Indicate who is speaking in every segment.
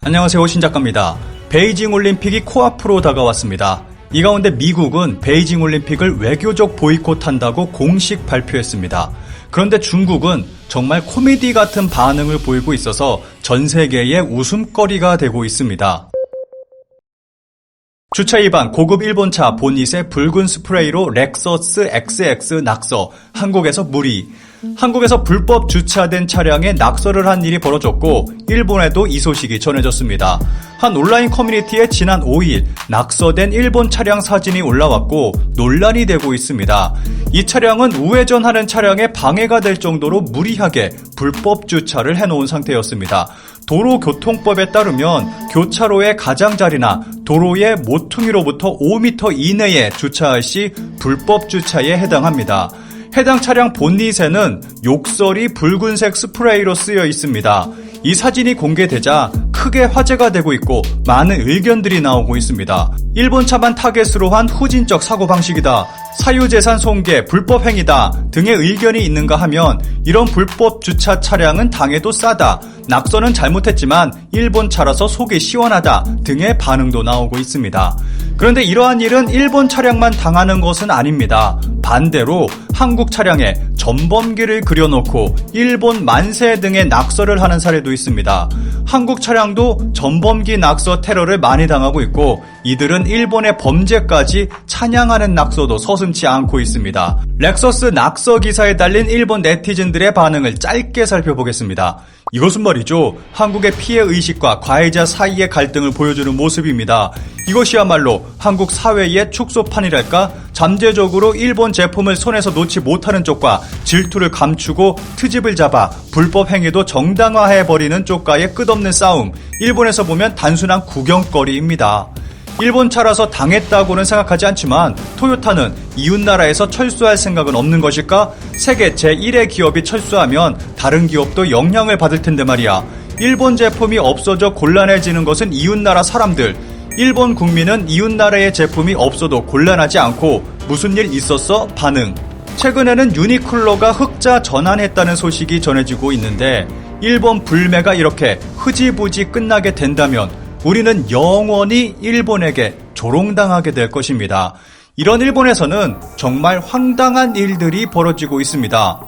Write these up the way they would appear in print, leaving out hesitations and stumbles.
Speaker 1: 안녕하세요, 신작가입니다. 베이징 올림픽이 코앞으로 다가왔습니다. 이 가운데 미국은 베이징 올림픽을 외교적 보이콧한다고 공식 발표했습니다. 그런데 중국은 정말 코미디 같은 반응을 보이고 있어서 전 세계의 웃음거리가 되고 있습니다. 주차 위반 고급 일본차 보닛에 붉은 스프레이로 렉서스 XX 낙서, 한국에서 무리. 한국에서 불법 주차된 차량에 낙서를 한 일이 벌어졌고 일본에도 이 소식이 전해졌습니다. 한 온라인 커뮤니티에 지난 5일 낙서된 일본 차량 사진이 올라왔고 논란이 되고 있습니다. 이 차량은 우회전하는 차량에 방해가 될 정도로 무리하게 불법 주차를 해놓은 상태였습니다. 도로교통법에 따르면 교차로의 가장자리나 도로의 모퉁이로부터 5m 이내에 주차할 시 불법 주차에 해당합니다. 해당 차량 본닛에는 욕설이 붉은색 스프레이로 쓰여 있습니다. 이 사진이 공개되자 크게 화제가 되고 있고 많은 의견들이 나오고 있습니다. 일본 차만 타겟으로 한 후진적 사고방식이다, 사유재산 손괴, 불법 행위다 등의 의견이 있는가 하면 이런 불법 주차 차량은 당해도 싸다, 낙서는 잘못했지만 일본 차라서 속이 시원하다 등의 반응도 나오고 있습니다. 그런데 이러한 일은 일본 차량만 당하는 것은 아닙니다. 반대로 한국 차량에 전범기를 그려놓고 일본 만세 등의 낙서를 하는 사례도 있습니다. 한국 차량도 전범기 낙서 테러를 많이 당하고 있고 이들은 일본의 범죄까지 찬양하는 낙서도 서슴지 않고 있습니다. 렉서스 낙서 기사에 달린 일본 네티즌들의 반응을 짧게 살펴보겠습니다. 이것은 말이죠, 한국의 피해의식과 가해자 사이의 갈등을 보여주는 모습입니다. 이것이야말로 한국 사회의 축소판이랄까, 잠재적으로 일본 제품을 손에서 놓지 못하는 쪽과 질투를 감추고 트집을 잡아 불법 행위도 정당화해버리는 쪽과의 끝없는 싸움, 일본에서 보면 단순한 구경거리입니다. 일본 차라서 당했다고는 생각하지 않지만 토요타는 이웃나라에서 철수할 생각은 없는 것일까? 세계 제1의 기업이 철수하면 다른 기업도 영향을 받을 텐데 말이야. 일본 제품이 없어져 곤란해지는 것은 이웃나라 사람들, 일본 국민은 이웃나라의 제품이 없어도 곤란하지 않고 무슨 일 있었어? 반응. 최근에는 유니클로가 흑자 전환했다는 소식이 전해지고 있는데 일본 불매가 이렇게 흐지부지 끝나게 된다면 우리는 영원히 일본에게 조롱당하게 될 것입니다. 이런 일본에서는 정말 황당한 일들이 벌어지고 있습니다.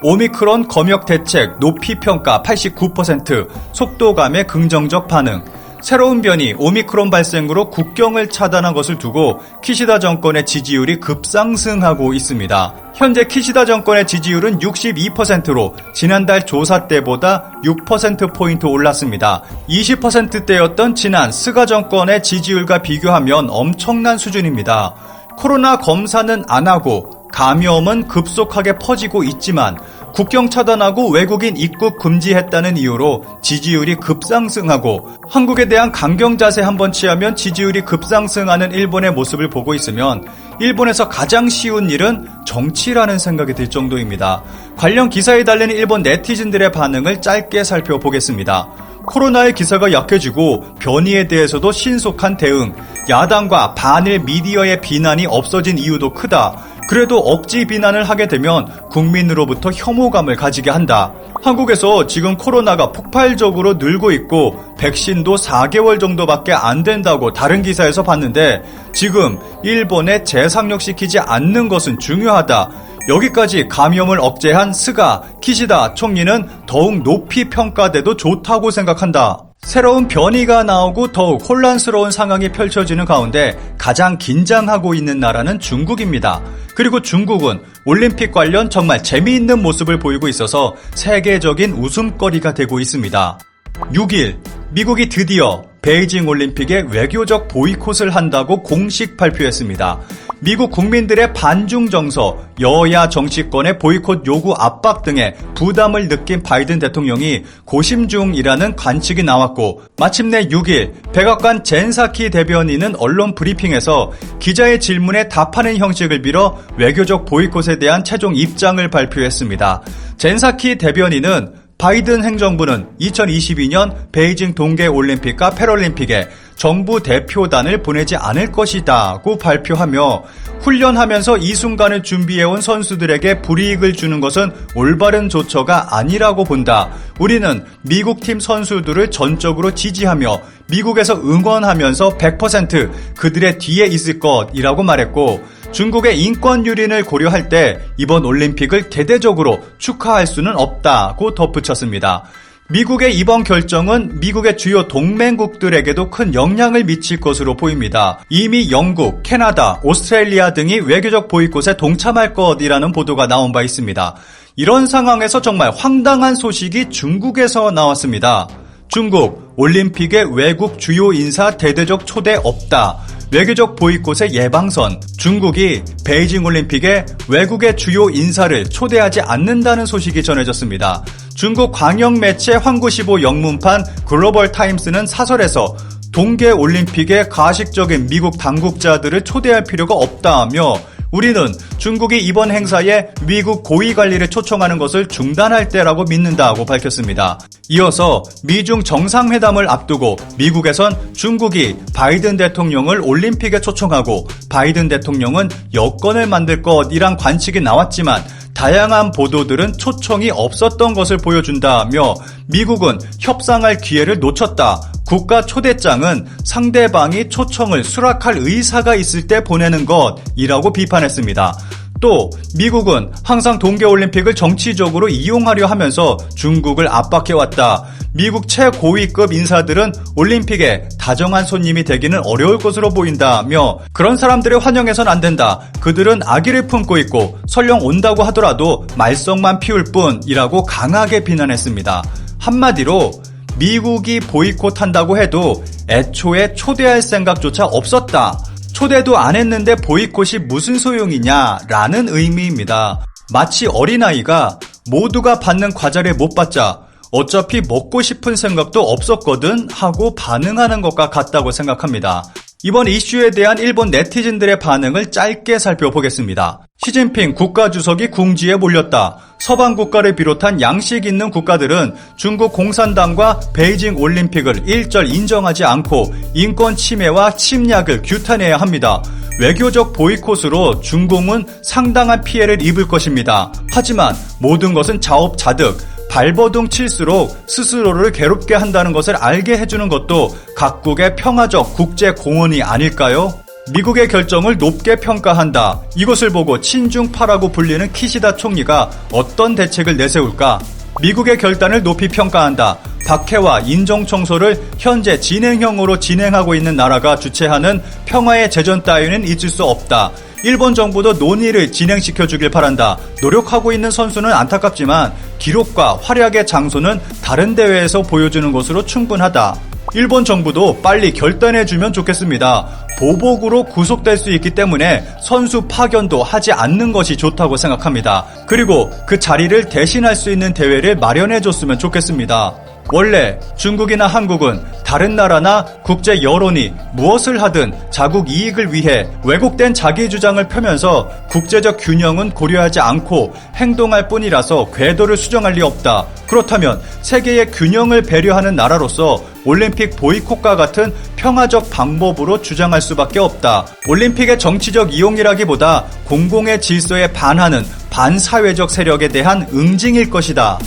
Speaker 1: 오미크론 검역 대책 높이 평가 89%, 속도감의 긍정적 반응. 새로운 변이 오미크론 발생으로 국경을 차단한 것을 두고 키시다 정권의 지지율이 급상승하고 있습니다. 현재 키시다 정권의 지지율은 62%로 지난달 조사 때보다 6%포인트 올랐습니다. 20%대였던 지난 스가 정권의 지지율과 비교하면 엄청난 수준입니다. 코로나 검사는 안 하고 감염은 급속하게 퍼지고 있지만 국경 차단하고 외국인 입국 금지했다는 이유로 지지율이 급상승하고 한국에 대한 강경 자세 한번 취하면 지지율이 급상승하는 일본의 모습을 보고 있으면 일본에서 가장 쉬운 일은 정치라는 생각이 들 정도입니다. 관련 기사에 달린 일본 네티즌들의 반응을 짧게 살펴보겠습니다. 코로나의 기사가 약해지고 변이에 대해서도 신속한 대응, 야당과 반일 미디어의 비난이 없어진 이유도 크다. 그래도 억지 비난을 하게 되면 국민으로부터 혐오감을 가지게 한다. 한국에서 지금 코로나가 폭발적으로 늘고 있고 백신도 4개월 정도밖에 안 된다고 다른 기사에서 봤는데 지금 일본에 재상륙시키지 않는 것은 중요하다. 여기까지 감염을 억제한 스가, 키시다 총리는 더욱 높이 평가돼도 좋다고 생각한다. 새로운 변이가 나오고 더욱 혼란스러운 상황이 펼쳐지는 가운데 가장 긴장하고 있는 나라는 중국입니다. 그리고 중국은 올림픽 관련 정말 재미있는 모습을 보이고 있어서 세계적인 웃음거리가 되고 있습니다. 6일, 미국이 드디어 베이징 올림픽에 외교적 보이콧을 한다고 공식 발표했습니다. 미국 국민들의 반중 정서, 여야 정치권의 보이콧 요구 압박 등의 부담을 느낀 바이든 대통령이 고심 중이라는 관측이 나왔고 마침내 6일 백악관 젠사키 대변인은 언론 브리핑에서 기자의 질문에 답하는 형식을 빌어 외교적 보이콧에 대한 최종 입장을 발표했습니다. 젠사키 대변인은 바이든 행정부는 2022년 베이징 동계올림픽과 패럴림픽에 정부 대표단을 보내지 않을 것이다고 발표하며 훈련하면서 이 순간을 준비해온 선수들에게 불이익을 주는 것은 올바른 조처가 아니라고 본다. 우리는 미국 팀 선수들을 전적으로 지지하며 미국에서 응원하면서 100% 그들의 뒤에 있을 것이라고 말했고, 중국의 인권 유린을 고려할 때 이번 올림픽을 대대적으로 축하할 수는 없다고 덧붙였습니다. 미국의 이번 결정은 미국의 주요 동맹국들에게도 큰 영향을 미칠 것으로 보입니다. 이미 영국, 캐나다, 오스트레일리아 등이 외교적 보이콧에 동참할 것이라는 보도가 나온 바 있습니다. 이런 상황에서 정말 황당한 소식이 중국에서 나왔습니다. 중국, 올림픽에 외국 주요 인사 대대적 초대 없다. 외교적 보이콧의 예방선, 중국이 베이징 올림픽에 외국의 주요 인사를 초대하지 않는다는 소식이 전해졌습니다. 중국 광영 매체 황구시보 영문판 글로벌 타임스는 사설에서 동계 올림픽에 가식적인 미국 당국자들을 초대할 필요가 없다며, 우리는 중국이 이번 행사에 미국 고위 관리를 초청하는 것을 중단할 때라고 믿는다고 밝혔습니다. 이어서 미중 정상회담을 앞두고 미국에선 중국이 바이든 대통령을 올림픽에 초청하고 바이든 대통령은 여건을 만들 것이란 관측이 나왔지만 다양한 보도들은 초청이 없었던 것을 보여준다며 미국은 협상할 기회를 놓쳤다. 국가 초대장은 상대방이 초청을 수락할 의사가 있을 때 보내는 것이라고 비판했습니다. 또 미국은 항상 동계올림픽을 정치적으로 이용하려 하면서 중국을 압박해왔다. 미국 최고위급 인사들은 올림픽에 다정한 손님이 되기는 어려울 것으로 보인다며, 그런 사람들을 환영해선 안 된다. 그들은 악의를 품고 있고 설령 온다고 하더라도 말썽만 피울 뿐이라고 강하게 비난했습니다. 한마디로 미국이 보이콧한다고 해도 애초에 초대할 생각조차 없었다. 초대도 안 했는데 보이콧이 무슨 소용이냐라는 의미입니다. 마치 어린아이가 모두가 받는 과자를 못 받자 어차피 먹고 싶은 생각도 없었거든 하고 반응하는 것과 같다고 생각합니다. 이번 이슈에 대한 일본 네티즌들의 반응을 짧게 살펴보겠습니다. 시진핑 국가주석이 궁지에 몰렸다. 서방 국가를 비롯한 양식 있는 국가들은 중국 공산당과 베이징 올림픽을 일절 인정하지 않고 인권 침해와 침략을 규탄해야 합니다. 외교적 보이콧으로 중공은 상당한 피해를 입을 것입니다. 하지만 모든 것은 자업자득. 발버둥 칠수록 스스로를 괴롭게 한다는 것을 알게 해주는 것도 각국의 평화적 국제 공헌이 아닐까요? 미국의 결정을 높게 평가한다. 이것을 보고 친중파라고 불리는 키시다 총리가 어떤 대책을 내세울까? 미국의 결단을 높이 평가한다. 박해와 인종청소를 현재 진행형으로 진행하고 있는 나라가 주최하는 평화의 제전 따위는 있을 수 없다. 일본 정부도 논의를 진행시켜주길 바란다. 노력하고 있는 선수는 안타깝지만 기록과 활약의 장소는 다른 대회에서 보여주는 것으로 충분하다. 일본 정부도 빨리 결단해주면 좋겠습니다. 보복으로 구속될 수 있기 때문에 선수 파견도 하지 않는 것이 좋다고 생각합니다. 그리고 그 자리를 대신할 수 있는 대회를 마련해줬으면 좋겠습니다. 원래 중국이나 한국은 다른 나라나 국제 여론이 무엇을 하든 자국 이익을 위해 왜곡된 자기 주장을 펴면서 국제적 균형은 고려하지 않고 행동할 뿐이라서 궤도를 수정할 리 없다. 그렇다면 세계의 균형을 배려하는 나라로서 올림픽 보이콧과 같은 평화적 방법으로 주장할 수밖에 없다. 올림픽의 정치적 이용이라기보다 공공의 질서에 반하는 반사회적 세력에 대한 응징일 것이다.